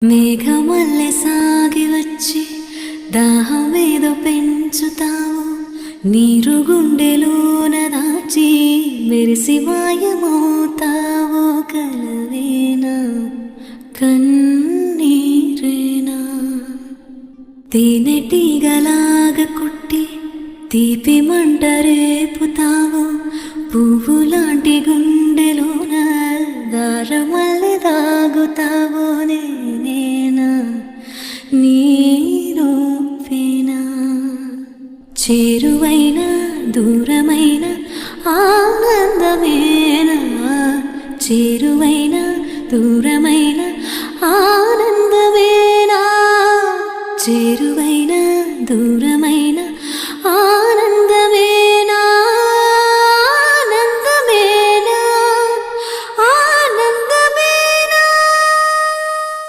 మేఘమల్లె సాగి వచ్చి దాహమేదో పెంచుతావు, నీరు గుండెలోన దాచి మెరిసి మాయమవుతావో. కలవేనా కన్నీరేనా తేనెటీగలాగ కుట్టి తీపి మంట రేపుతావు, పువ్వులాంటి గుండెలోన దారమల్లె దాగుతావో. నేనేనా నీరూపేనా చేరువైన దూరమైన ఆనందమేనా, చేరువైన దూరమైన ఆనందమేనా, చేరువైన దూరమైన